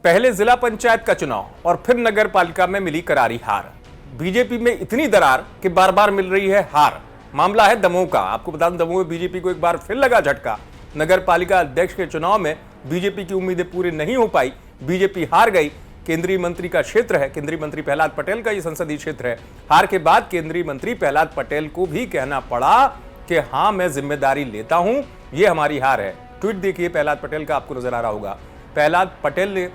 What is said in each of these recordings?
पहले जिला पंचायत का चुनाव और फिर नगर पालिका में मिली करारी हार। बीजेपी में इतनी दरार कि बार बार मिल रही है हार। मामला है दमोह का। आपको बता दूं, दमोह में बीजेपी को एक बार फिर लगा झटका। नगर पालिका अध्यक्ष के चुनाव में बीजेपी की उम्मीदें पूरी नहीं हो पाई, बीजेपी हार गई। केंद्रीय मंत्री का क्षेत्र है, केंद्रीय मंत्री प्रहलाद पटेल का ये संसदीय क्षेत्र है। हार के बाद केंद्रीय मंत्री प्रहलाद पटेल को भी कहना पड़ा कि हां, मैं जिम्मेदारी लेता हूं, ये हमारी हार है। ट्वीट देखिए प्रहलाद पटेल का, आपको नजर आ रहा होगा। प्रहलाद पटेल ने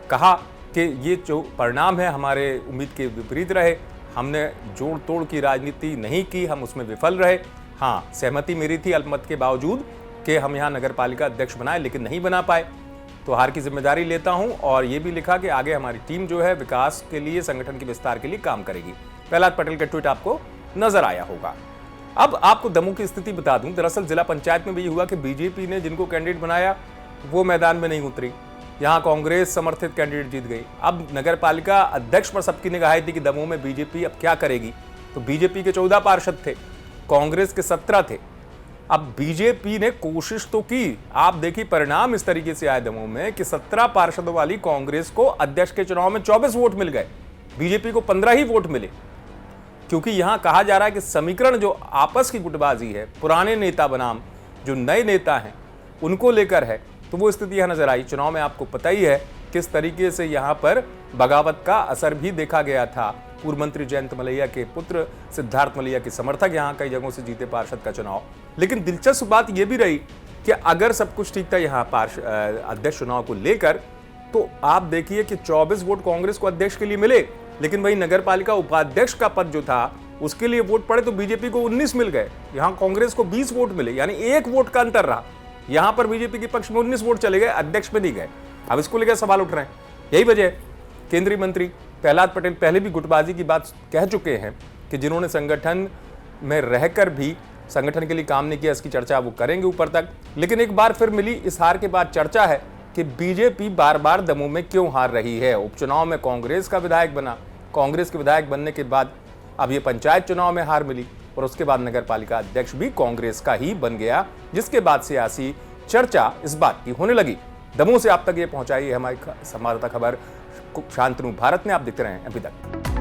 कहा कि ये जो परिणाम है हमारे उम्मीद के विपरीत रहे, हमने जोड़ तोड़ की राजनीति नहीं की, हम उसमें विफल रहे। हाँ, सहमति मेरी थी अल्पमत के बावजूद कि हम यहाँ नगर पालिका अध्यक्ष बनाए, लेकिन नहीं बना पाए, तो हार की जिम्मेदारी लेता हूं। और ये भी लिखा कि आगे हमारी टीम जो है विकास के लिए, संगठन के विस्तार के लिए काम करेगी। प्रहलाद पटेल का ट्वीट आपको नजर आया होगा। अब आपको दमोह की स्थिति बता दूं, दरअसल जिला पंचायत में भी हुआ कि बीजेपी ने जिनको कैंडिडेट बनाया वो मैदान में नहीं उतरी, यहां कांग्रेस समर्थित कैंडिडेट जीत गई। अब नगर पालिका अध्यक्ष पर सबकी निगाहें थी कि दमोह में बीजेपी अब क्या करेगी। तो बीजेपी के 14 पार्षद थे, कांग्रेस के 17 थे। अब बीजेपी ने कोशिश तो की, आप देखिए परिणाम इस तरीके से आए दमोह में कि 17 पार्षदों वाली कांग्रेस को अध्यक्ष के चुनाव में 24 वोट मिल गए, बीजेपी को 15 ही वोट मिले। क्योंकि यहां कहा जा रहा है कि समीकरण जो आपस की गुटबाजी है, पुराने नेता बनाम जो नए नेता हैं उनको लेकर है, तो वो स्थिति यहां नजर आई। चुनाव में आपको पता ही है किस तरीके से यहां पर बगावत का असर भी देखा गया था। पूर्व मंत्री जयंत मलैया के पुत्र सिद्धार्थ मलैया के समर्थक यहां कई जगहों से जीते पार्षद का चुनाव। लेकिन दिलचस्प बात यह भी रही कि अगर सब कुछ ठीक था यहां अध्यक्ष चुनाव को लेकर, तो आप देखिए कि 24 वोट कांग्रेस को अध्यक्ष के लिए मिले, लेकिन वही नगर पालिका उपाध्यक्ष का पद जो था उसके लिए वोट पड़े तो बीजेपी को 19 मिल गए, यहां कांग्रेस को 20 वोट मिले, यानी 1 वोट का अंतर रहा। यहां पर बीजेपी के पक्ष में 19 वोट चले गए, अध्यक्ष में नहीं गए। अब इसको लेकर सवाल उठ रहे हैं। यही वजह केंद्रीय मंत्री प्रहलाद पटेल पहले भी गुटबाजी की बात कह चुके हैं कि जिन्होंने संगठन में रहकर भी संगठन के लिए काम नहीं किया, इसकी चर्चा वो करेंगे ऊपर तक। लेकिन एक बार फिर मिली इस हार के बाद चर्चा है कि बीजेपी बार बार दमोह में क्यों हार रही है। उपचुनाव में कांग्रेस का विधायक बना, कांग्रेस के विधायक बनने के बाद अब ये पंचायत चुनाव में हार मिली और उसके बाद नगर पालिका अध्यक्ष भी कांग्रेस का ही बन गया, जिसके बाद सियासी चर्चा इस बात की होने लगी। दमोह से आप तक ये पहुंचाई है हमारी संवाददाता खबर शांतनु भारत ने। आप देखते रहे एमपी तक।